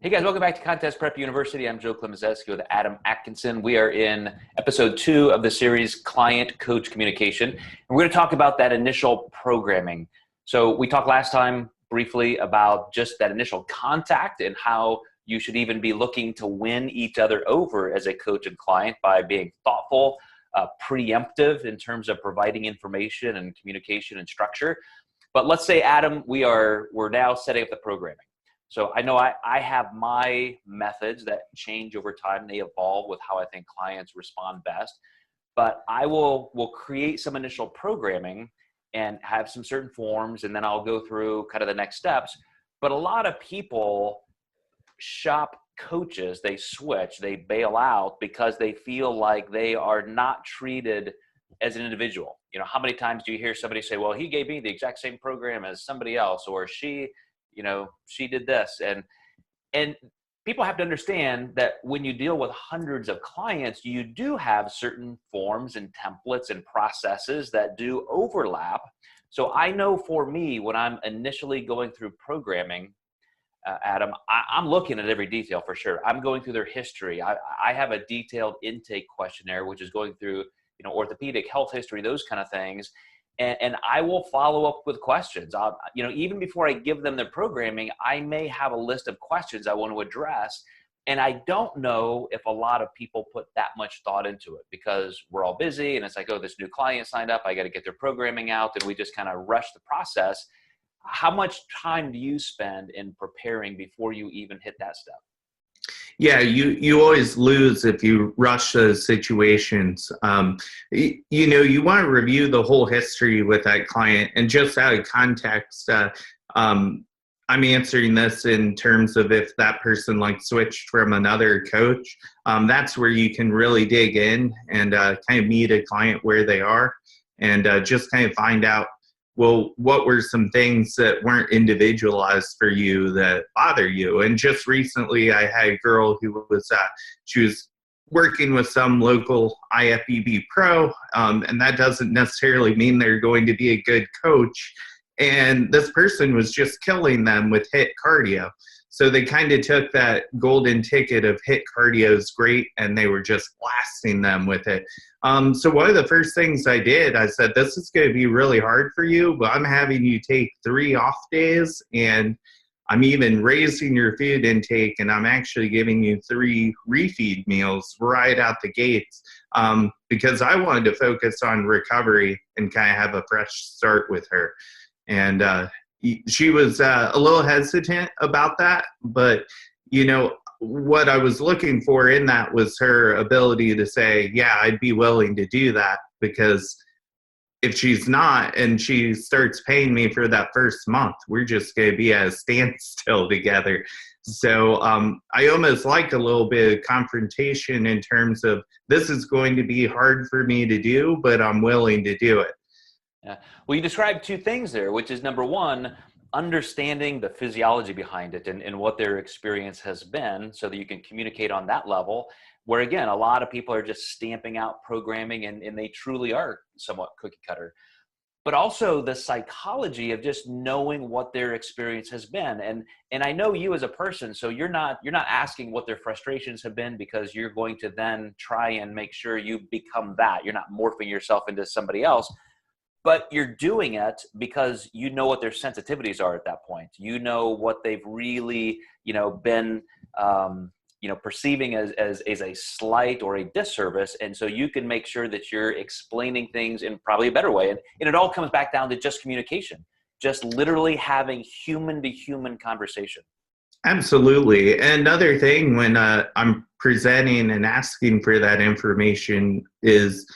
Hey guys, welcome back to Contest Prep University. I'm Klemczewski with Adam Atkinson. We are in episode 2 of the series Client-Coach Communication. And we're going to talk about that initial programming. So we talked last time briefly about just that initial contact and how you should even be looking to win each other over as a coach and client by being thoughtful, preemptive in terms of providing information and communication and structure. But let's say, Adam, we're now setting up the programming. So I know I have my methods that change over time. They evolve with how I think clients respond best. But I will create some initial programming and have some certain forms, and then I'll go through kind of the next steps. But a lot of people shop coaches, they switch, they bail out because they feel like they are not treated as an individual. You know, how many times do you hear somebody say, well, he gave me the exact same program as somebody else, or she did this. And people have to understand that when you deal with hundreds of clients, you do have certain forms and templates and processes that do overlap. So I know for me, when I'm initially going through programming, Adam, I'm looking at every detail for sure. I'm going through their history. I have a detailed intake questionnaire, which is going through, orthopedic, health history, those kind of things. And I will follow up with questions. Even before I give them the programming, I may have a list of questions I want to address. And I don't know if a lot of people put that much thought into it because we're all busy and it's like, oh, this new client signed up, I got to get their programming out, and we just kind of rush the process. How much time do you spend in preparing before you even hit that step? Yeah, you always lose if you rush those situations. You want to review the whole history with that client. And just out of context, I'm answering this in terms of if that person switched from another coach. That's where you can really dig in and kind of meet a client where they are and just kind of find out, well, what were some things that weren't individualized for you that bother you? And just recently, I had a girl who was, she was working with some local IFBB pro, and that doesn't necessarily mean they're going to be a good coach. And this person was just killing them with HIIT cardio. So they kind of took that golden ticket of HIIT cardio is great, and they were just blasting them with it. So one of the first things I did, I said, this is going to be really hard for you, but I'm having you take 3 off days, and I'm even raising your food intake, and I'm actually giving you 3 refeed meals right out the gates because I wanted to focus on recovery and kind of have a fresh start with her. And she was a little hesitant about that, but what I was looking for in that was her ability to say, yeah, I'd be willing to do that, because if she's not and she starts paying me for that first month, we're just going to be at a standstill together. So I almost like a little bit of confrontation in terms of this is going to be hard for me to do, but I'm willing to do it. Yeah. Well, you described 2 things there, which is number 1, understanding the physiology behind it and what their experience has been so that you can communicate on that level, where again, a lot of people are just stamping out programming and they truly are somewhat cookie cutter. But also the psychology of just knowing what their experience has been. And I know you as a person, so you're not asking what their frustrations have been because you're going to then try and make sure you become that. You're not morphing yourself into somebody else. But you're doing it because you know what their sensitivities are at that point. You know what they've really, been, perceiving as a slight or a disservice. And so you can make sure that you're explaining things in probably a better way. And it all comes back down to just communication, just literally having human to human conversation. Absolutely. Another thing when I'm presenting and asking for that information is,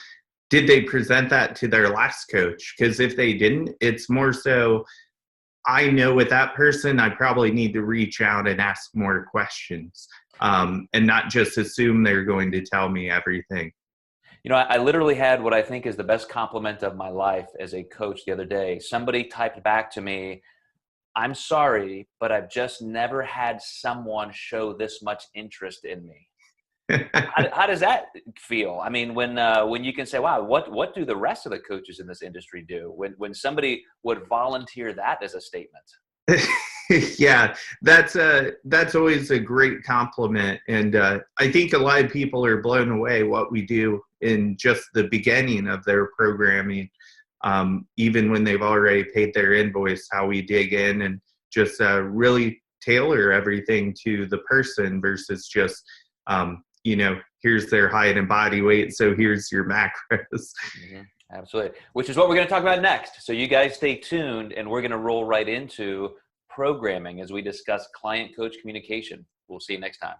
did they present that to their last coach? Because if they didn't, it's more so I know with that person, I probably need to reach out and ask more questions and not just assume they're going to tell me everything. I literally had what I think is the best compliment of my life as a coach the other day. Somebody typed back to me, I'm sorry, but I've just never had someone show this much interest in me. How does that feel? I mean, when you can say, wow, what do the rest of the coaches in this industry do? When somebody would volunteer that as a statement? Yeah, that's always a great compliment, and I think a lot of people are blown away what we do in just the beginning of their programming, even when they've already paid their invoice. How we dig in and just really tailor everything to the person versus just here's their height and body weight, so here's your macros. Absolutely, which is what we're going to talk about next. So you guys stay tuned, and we're going to roll right into programming as we discuss client coach communication. We'll see you next time.